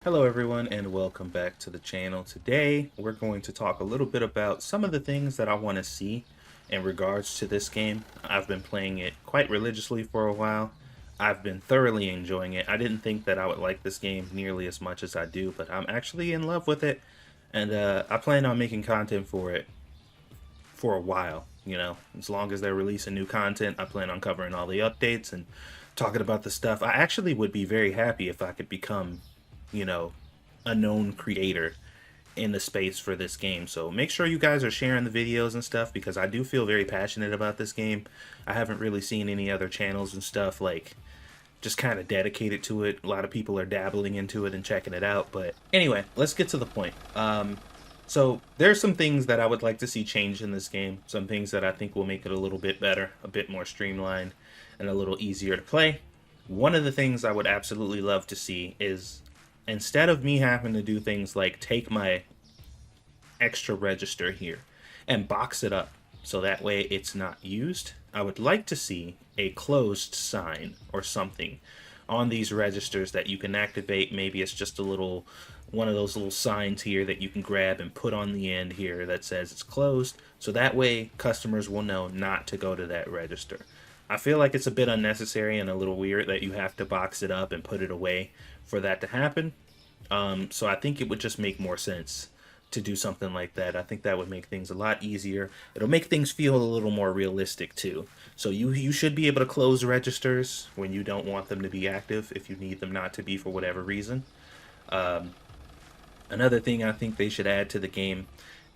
Hello everyone and welcome back to the channel. Today we're going to talk a little bit about some of the things that I want to see in regards to this game. I've been playing it quite religiously for a while. I've been thoroughly enjoying it. I didn't think that I would like this game nearly as much as I do, but I'm actually in love with it, and I plan on making content for it for a while. As long as they're releasing new content, I plan on covering all the updates and talking about the stuff. I actually would be very happy if I could become, you know, a known creator in the space for this game. So make sure you guys are sharing the videos and stuff, because I do feel very passionate about this game. I haven't really seen any other channels and stuff like just kind of dedicated to it. A lot of people are dabbling into it and checking it out. But anyway, let's get to the point. So there's some things that I would like to see change in this game. Some things that I think will make it a little bit better, a bit more streamlined, and a little easier to play. One of the things I would absolutely love to see is, instead of me having to do things like take my extra register here and box it up so that way it's not used, I would like to see a closed sign or something on these registers that you can activate. Maybe it's just a little one of those little signs here that you can grab and put on the end here that says it's closed, so that way customers will know not to go to that register. I feel like it's a bit unnecessary and a little weird that you have to box it up and put it away for that to happen. So I think it would just make more sense to do something like that. I think that would make things a lot easier. It'll make things feel a little more realistic too. So you should be able to close registers when you don't want them to be active, if you need them not to be for whatever reason. Another thing I think they should add to the game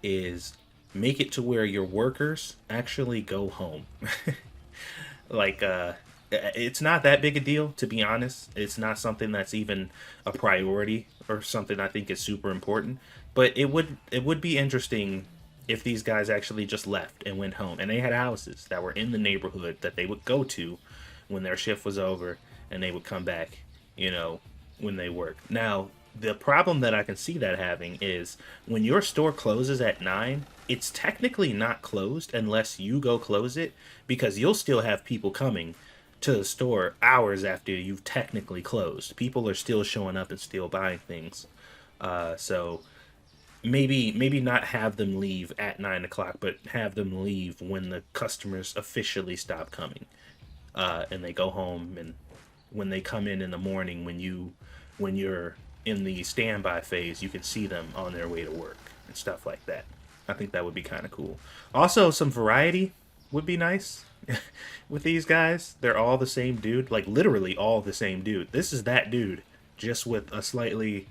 is make it to where your workers actually go home. like it's not that big a deal, to be honest. It's not something that's even a priority or something I think is super important, but it would be interesting if these guys actually just left and went home, and they had houses that were in the neighborhood that they would go to when their shift was over, and they would come back, when they work. Now, the problem that I can see that having is when your store closes at 9, it's technically not closed unless you go close it, because you'll still have people coming to the store hours after you've technically closed. People are still showing up and still buying things. So maybe not have them leave at 9 o'clock, but have them leave when the customers officially stop coming, and they go home. And when they come in the morning, when you're in the standby phase, you can see them on their way to work and stuff like that. I think that would be kind of cool. Also, some variety would be nice. With these guys, they're all the same dude, like literally all the same dude. This is that dude, just with a slightly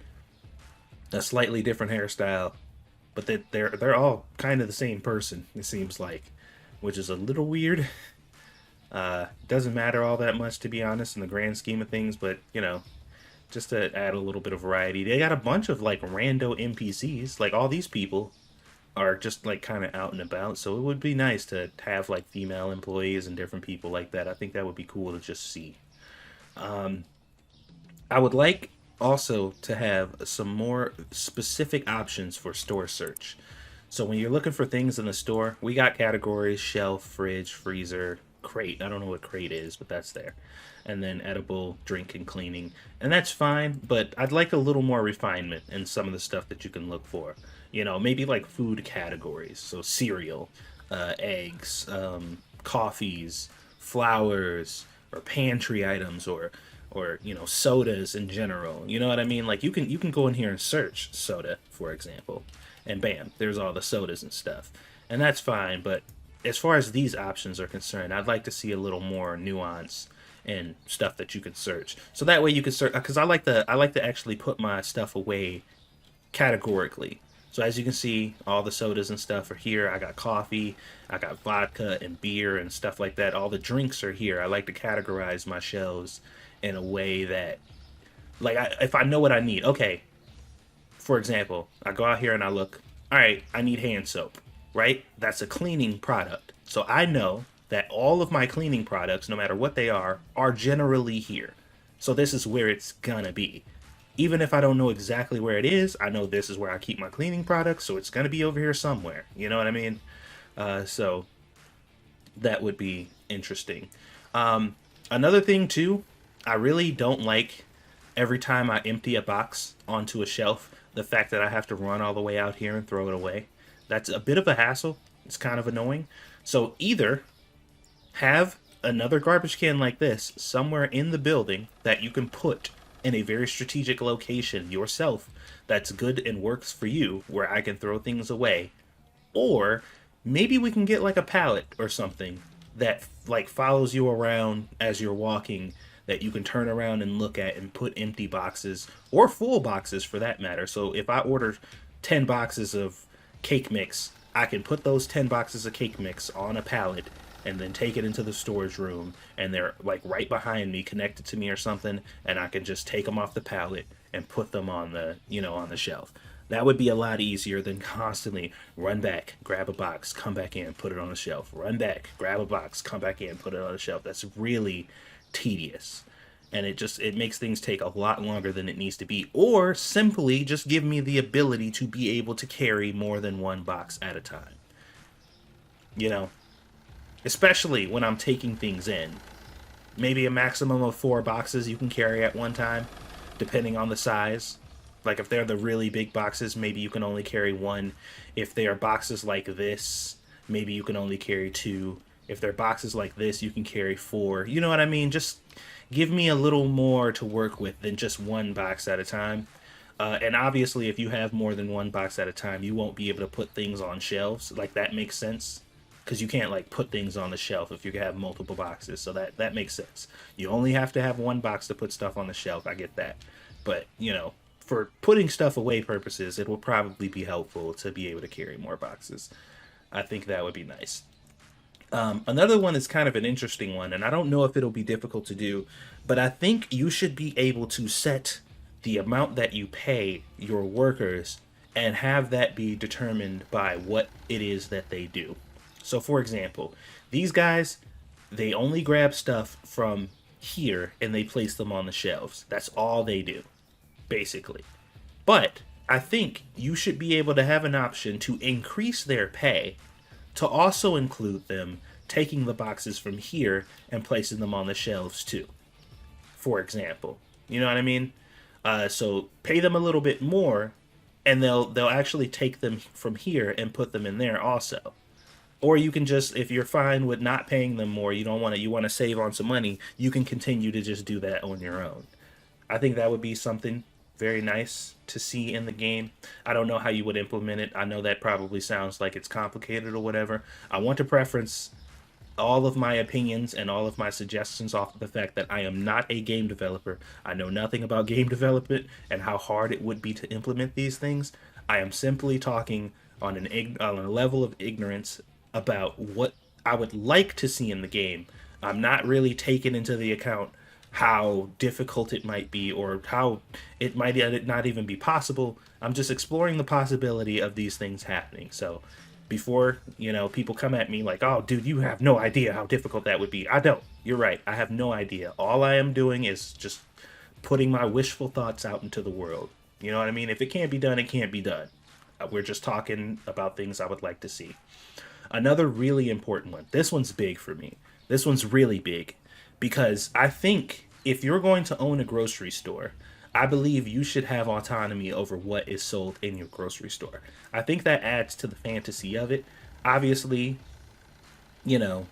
different hairstyle, but that they're all kind of the same person, it seems like, which is a little weird. Doesn't matter all that much, to be honest, in the grand scheme of things, but just to add a little bit of variety. They got a bunch of like rando NPCs, like all these people are just like kind of out and about, so it would be nice to have like female employees and different people like that. I think that would be cool to just see. I would like also to have some more specific options for store search. So when you're looking for things in the store, we got categories: shelf, fridge, freezer, crate. I don't know what crate is, but that's there. And then edible, drink, and cleaning. And that's fine, but I'd like a little more refinement in some of the stuff that you can look for. Maybe like food categories. So cereal, eggs, coffees, flowers, or pantry items, or sodas in general. You know what I mean? Like you can go in here and search soda, for example, and bam, there's all the sodas and stuff. And that's fine, but as far as these options are concerned, I'd like to see a little more nuance and stuff that you can search. So that way you can search, because I like to actually put my stuff away categorically. So as you can see, all the sodas and stuff are here. I got coffee, I got vodka and beer and stuff like that. All the drinks are here. I like to categorize my shelves in a way that, like, if I know what I need. Okay, for example, I go out here and I look, all right, I need hand soap, right? That's a cleaning product. So I know that all of my cleaning products, no matter what they are generally here. So this is where it's gonna be. Even if I don't know exactly where it is, I know this is where I keep my cleaning products, so it's gonna be over here somewhere. You know what I mean? So that would be interesting. Another thing too, I really don't like every time I empty a box onto a shelf, the fact that I have to run all the way out here and throw it away, that's a bit of a hassle. It's kind of annoying. So either have another garbage can like this somewhere in the building that you can put in a very strategic location yourself that's good and works for you, where I can throw things away. Or maybe we can get like a pallet or something that like follows you around as you're walking, that you can turn around and look at and put empty boxes or full boxes for that matter. So if I order 10 boxes of cake mix, I can put those 10 boxes of cake mix on a pallet and then take it into the storage room, and they're like right behind me, connected to me or something, and I can just take them off the pallet and put them on the, on the shelf. That would be a lot easier than constantly run back, grab a box, come back in, put it on the shelf. Run back, grab a box, come back in, put it on the shelf. That's really tedious. And it makes things take a lot longer than it needs to be. Or simply just give me the ability to be able to carry more than one box at a time. You know, especially when I'm taking things in. Maybe a maximum of 4 boxes you can carry at one time, depending on the size. Like if they're the really big boxes, maybe you can only carry 1. If they are boxes like this, maybe you can only carry 2. If they're boxes like this, you can carry 4. You know what I mean? Just give me a little more to work with than just 1 box at a time. And obviously, if you have more than 1 box at a time, you won't be able to put things on shelves. Like, that makes sense. Because you can't, like, put things on the shelf if you have multiple boxes. So that makes sense. You only have to have 1 box to put stuff on the shelf. I get that. But, for putting stuff away purposes, it will probably be helpful to be able to carry more boxes. I think that would be nice. Another one is kind of an interesting one, and I don't know if it'll be difficult to do, but I think you should be able to set the amount that you pay your workers and have that be determined by what it is that they do. So, for example, these guys, they only grab stuff from here and they place them on the shelves. That's all they do, basically. But I think you should be able to have an option to increase their pay to also include them taking the boxes from here and placing them on the shelves too, for example. You know what I mean? So pay them a little bit more, and they'll actually take them from here and put them in there also. Or you can just, if you're fine with not paying them more, you want to save on some money, you can continue to just do that on your own. I think that would be something very nice to see in the game. I don't know how you would implement it. I know that probably sounds like it's complicated or whatever. I want to preference all of my opinions and all of my suggestions off of the fact that I am not a game developer. I know nothing about game development and how hard it would be to implement these things. I am simply talking on a level of ignorance about what I would like to see in the game. I'm not really taking into the account how difficult it might be or how it might not even be possible. I'm just exploring the possibility of these things happening. So before, people come at me like, oh, dude, you have no idea how difficult that would be. I don't. You're right. I have no idea. All I am doing is just putting my wishful thoughts out into the world. You know what I mean? If it can't be done, it can't be done. We're just talking about things I would like to see. Another really important one. This one's big for me. This one's really big. Because I think if you're going to own a grocery store, I believe you should have autonomy over what is sold in your grocery store. I think that adds to the fantasy of it. Obviously, the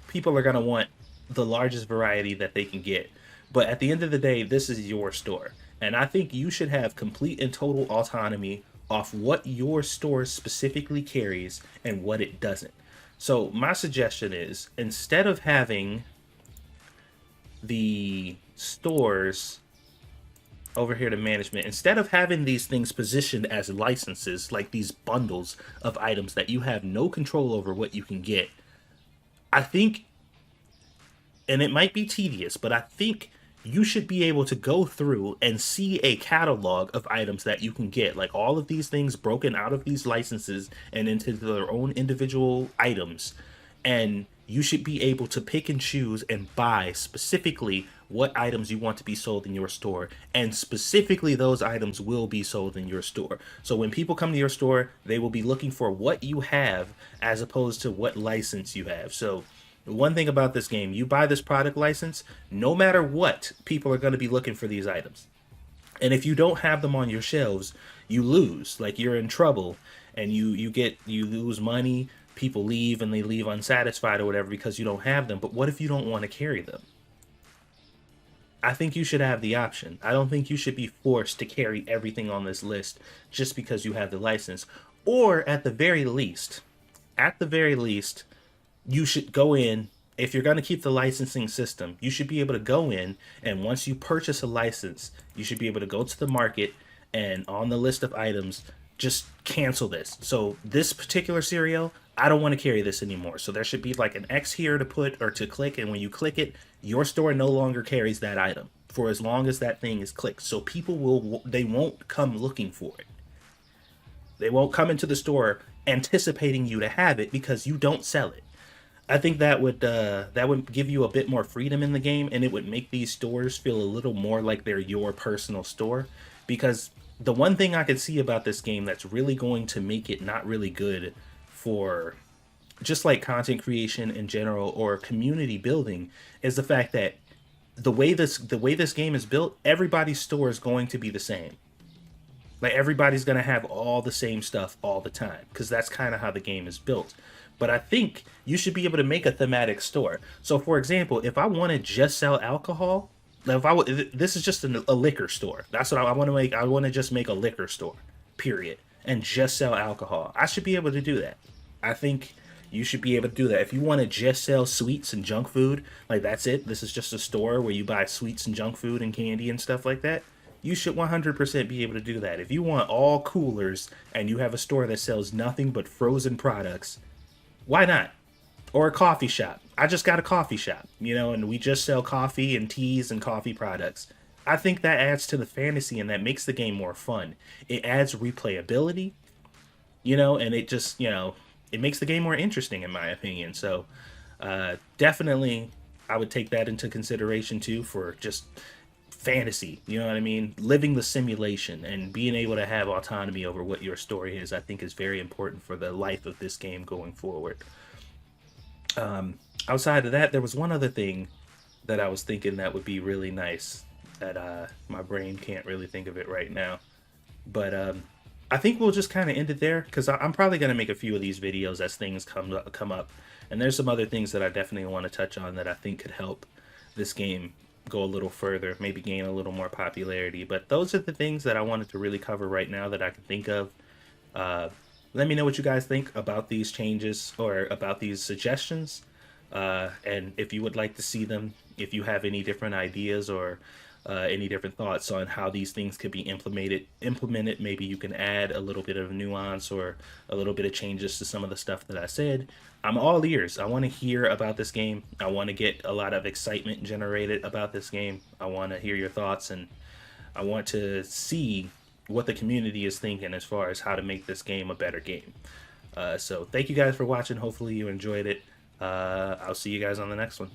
people are going to want the largest variety that they can get. But at the end of the day, this is your store. And I think you should have complete and total autonomy off what your store specifically carries and what it doesn't. So my suggestion is, instead of having the stores over here to management, instead of having these things positioned as licenses, like these bundles of items that you have no control over what you can get, I think, and it might be tedious, but I think you should be able to go through and see a catalog of items that you can get, like all of these things broken out of these licenses and into their own individual items. And you should be able to pick and choose and buy specifically what items you want to be sold in your store. And specifically those items will be sold in your store. So when people come to your store, they will be looking for what you have as opposed to what license you have. So One thing about this game, you buy this product license, no matter what, people are going to be looking for these items. And if you don't have them on your shelves, you lose. Like, you're in trouble, and you lose money. People leave, and they leave unsatisfied or whatever because you don't have them. But what if you don't want to carry them? I think you should have the option. I don't think you should be forced to carry everything on this list just because you have the license. Or at the very least, you should go in. If you're going to keep the licensing system, you should be able to go in, and once you purchase a license, you should be able to go to the market, and on the list of items, just cancel this. So this particular cereal, I don't want to carry this anymore. So there should be like an X here to put or to click, and when you click it, your store no longer carries that item for as long as that thing is clicked. So they won't come looking for it. They won't come into the store anticipating you to have it because you don't sell it. I think that would give you a bit more freedom in the game, and it would make these stores feel a little more like they're your personal store. Because the one thing I could see about this game that's really going to make it not really good for just like content creation in general or community building is the fact that the way this game is built, everybody's store is going to be the same. Like, everybody's gonna have all the same stuff all the time because that's kind of how the game is built. But I think you should be able to make a thematic store. So, for example, if I want to just sell alcohol, like this is just a liquor store. That's what I want to make. I want to just make a liquor store, period, and just sell alcohol. I should be able to do that. I think you should be able to do that. If you want to just sell sweets and junk food, like, that's it. This is just a store where you buy sweets and junk food and candy and stuff like that. You should 100% be able to do that. If you want all coolers and you have a store that sells nothing but frozen products, why not? Or a coffee shop. I just got a coffee shop, and we just sell coffee and teas and coffee products. I think that adds to the fantasy and that makes the game more fun. It adds replayability, and it just, it makes the game more interesting, in my opinion. So, definitely, I would take that into consideration too for just fantasy. You know what I mean? Living the simulation and being able to have autonomy over what your story is, I think, is very important for the life of this game going forward. Outside of that, there was one other thing that I was thinking that would be really nice that my brain can't really think of it right now. But I think we'll just kind of end it there because I'm probably going to make a few of these videos as things come up. And there's some other things that I definitely want to touch on that I think could help this game go a little further, maybe gain a little more popularity. But those are the things that I wanted to really cover right now that I can think of. Let me know what you guys think about these changes or about these suggestions. And if you would like to see them, if you have any different ideas or any different thoughts on how these things could be implemented, maybe you can add a little bit of nuance or a little bit of changes to some of the stuff that I said. I'm all ears. I want to hear about this game. I want to get a lot of excitement generated about this game. I want to hear your thoughts, and I want to see what the community is thinking as far as how to make this game a better game. So thank you guys for watching. Hopefully you enjoyed it. I'll see you guys on the next one.